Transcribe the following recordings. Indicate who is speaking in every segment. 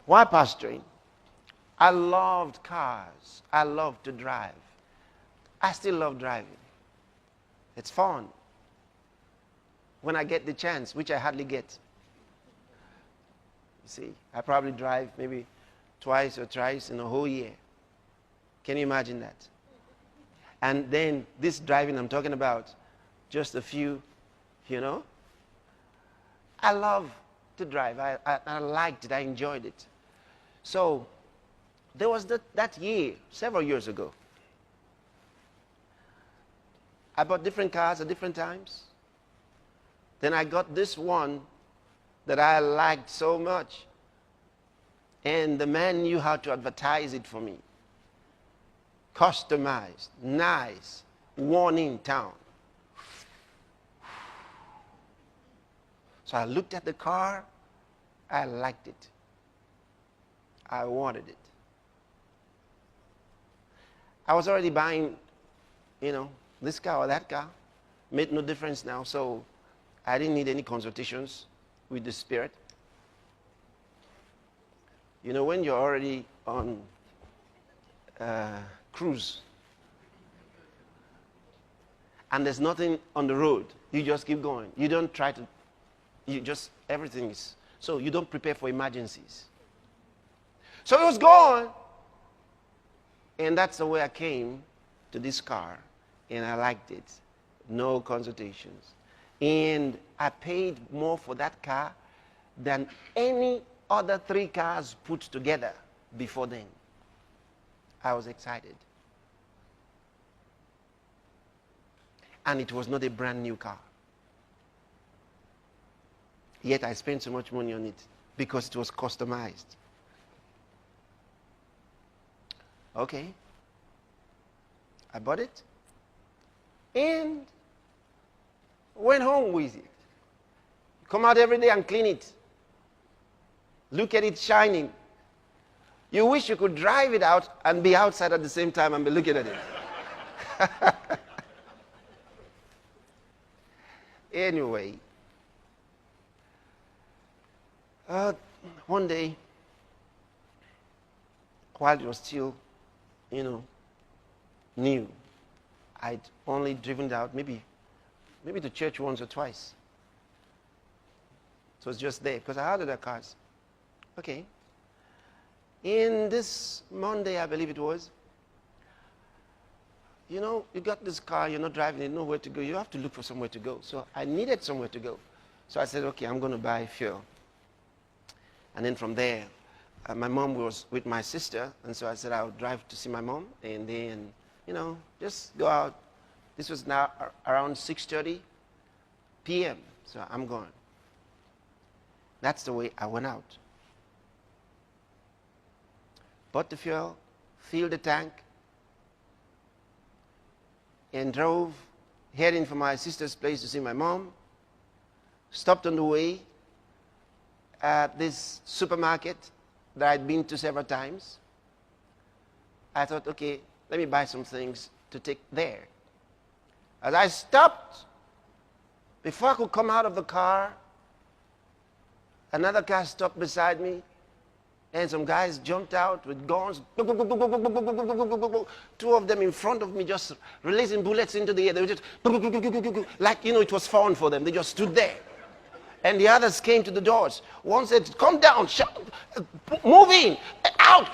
Speaker 1: While pastoring, I loved cars. I loved to drive. I still love driving. It's fun. When I get the chance, which I hardly get. You see, I probably drive maybe twice or thrice in a whole year. Can you imagine that? And then this driving I'm talking about, just a few, you know. I love to drive. I liked it. I enjoyed it. So there was that year, several years ago. I bought different cars at different times. Then I got this one that I liked so much. And the man knew how to advertise it for me. Customized, nice, one in town. So I looked at the car. I liked it. I wanted it. I was already buying, this car or that car. Made no difference now. So I didn't need any consultations with the Spirit. When you're already on cruise and there's nothing on the road, you just keep going. You don't try to, everything is, so you don't prepare for emergencies. So it was gone. And that's the way I came to this car. And I liked it. No consultations. And I paid more for that car than any other 3 cars put together before then. I was excited. And it was not a brand new car. Yet I spent so much money on it because it was customized. Okay. I bought it and went home with it. Come out every day and clean it. Look at it shining. You wish you could drive it out and be outside at the same time and be looking at it. Anyway, one day, while it was still, new, I'd only driven it out maybe to church once or twice. So it was just there because I had other cars. Okay. In this Monday, I believe it was, you got this car, you're not driving, you know where to go. You have to look for somewhere to go. So I needed somewhere to go. So I said, okay, I'm going to buy fuel. And then from there, my mom was with my sister, and so I said I'll drive to see my mom, and then, just go out. This was now around 6:30 p.m., so I'm going. That's the way I went out. Bought the fuel, filled the tank, and drove, heading for my sister's place to see my mom. Stopped on the way at this supermarket that I'd been to several times. I thought, okay, let me buy some things to take there. As I stopped, before I could come out of the car, another car stopped beside me, and some guys jumped out with guns. 2 of them in front of me just releasing bullets into the air. They were just like, it was fun for them. They just stood there. And the others came to the doors. One said, come down, move in, out.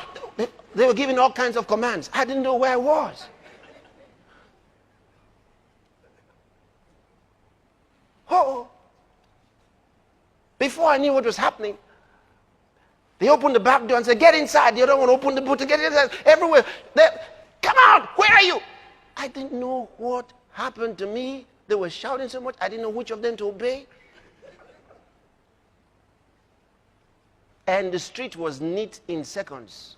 Speaker 1: They were giving all kinds of commands. I didn't know where I was. Oh. Before I knew what was happening, they opened the back door and said, get inside. The other one opened the boot to get inside. Everywhere. Come out. Where are you? I didn't know what happened to me. They were shouting so much. I didn't know which of them to obey. And the street was neat in seconds.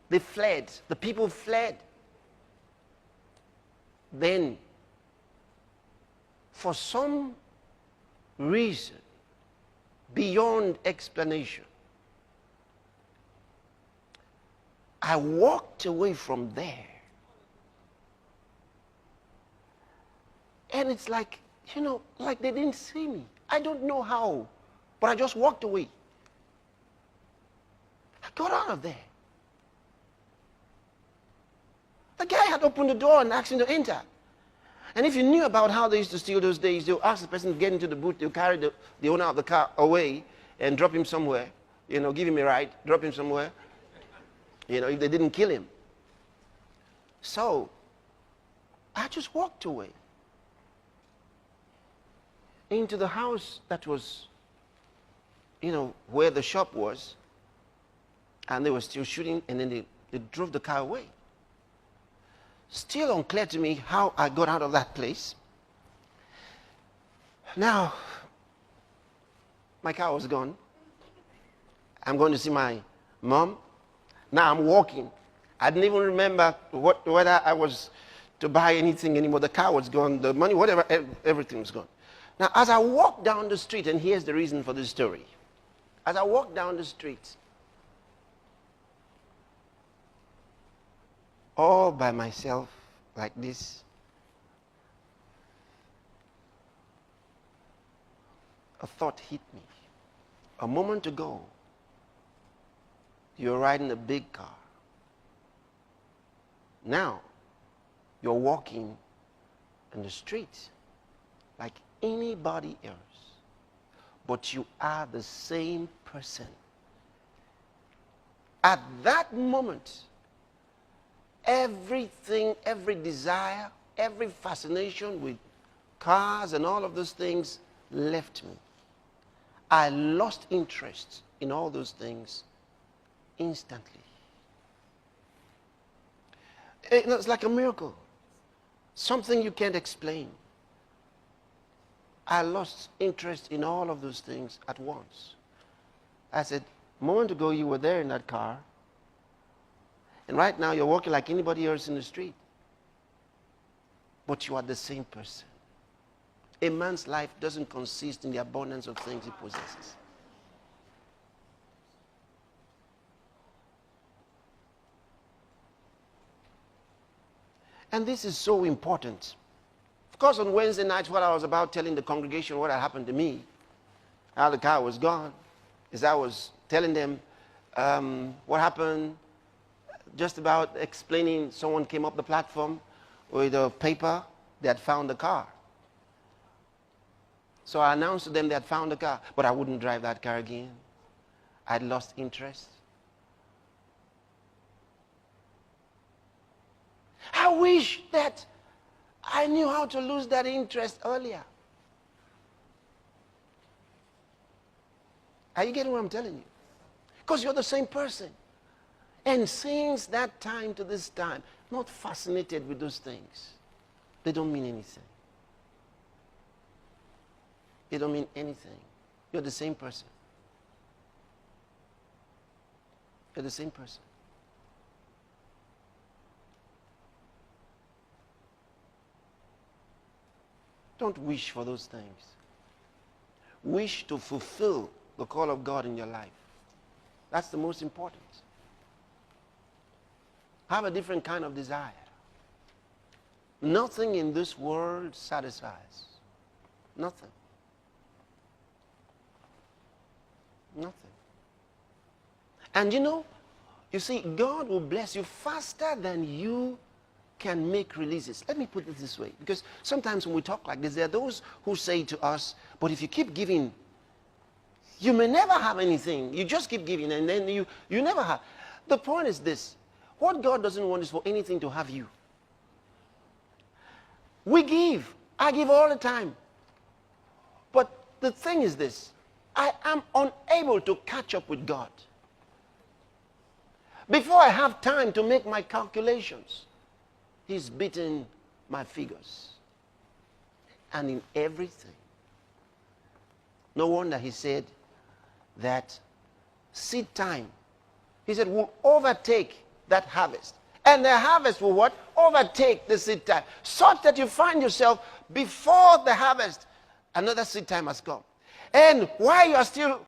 Speaker 1: They fled. The people fled. Then, for some reason, beyond explanation, I walked away from there. And it's like, like they didn't see me. I don't know how, but I just walked away. got out of there. The guy had opened the door and asked him to enter. And if you knew about how they used to steal those days, they'll ask the person to get into the boot, they'll carry the owner of the car away and drop him somewhere. Give him a ride, drop him somewhere. If they didn't kill him. So, I just walked away into the house that was, where the shop was. And they were still shooting, and then they drove the car away. Still unclear to me how I got out of that place. Now, my car was gone. I'm going to see my mom. Now I'm walking. I didn't even remember whether I was to buy anything anymore. The car was gone, the money, whatever, everything was gone. Now, as I walk down the street, and here's the reason for this story. As I walk down the street, all by myself, like this, a thought hit me. A moment ago, you were riding a big car. Now, you're walking in the street like anybody else. But you are the same person. At that moment, everything, every desire, every fascination with cars and all of those things left me. I lost interest in all those things instantly. It's like a miracle. Something you can't explain. I lost interest in all of those things at once. I said, a moment ago you were there in that car, and right now you're walking like anybody else in the street. But you are the same person. A man's life doesn't consist in the abundance of things he possesses. And this is so important. Of course, on Wednesday nights, what I was about telling the congregation what had happened to me, how the car was gone, is I was telling them what happened, just about explaining. Someone came up the platform with a paper. They had found the car. So I announced to them they had found the car, but I wouldn't drive that car again. I'd lost interest. I wish that I knew how to lose that interest earlier. Are you getting what I'm telling you? Because you're the same person. And since that time to this time, not fascinated with those things. They don't mean anything. They don't mean anything. You're the same person. You're the same person. Don't wish for those things. Wish to fulfill the call of God in your life. That's the most important. Have a different kind of desire. Nothing in this world satisfies. Nothing. Nothing. And you see, God will bless you faster than you can make releases. Let me put it this way, because sometimes when we talk like this, there are those who say to us, but if you keep giving, you may never have anything. You just keep giving, and then you never have. The point is this: what God doesn't want is for anything to have you. We give. I give all the time. But the thing is this: I am unable to catch up with God. Before I have time to make my calculations, He's beaten my figures. And in everything. No wonder He said that seed time, He said, will overtake that harvest. And the harvest will what? Overtake the seed time. Such that you find yourself before the harvest, another seed time has come. And while you are still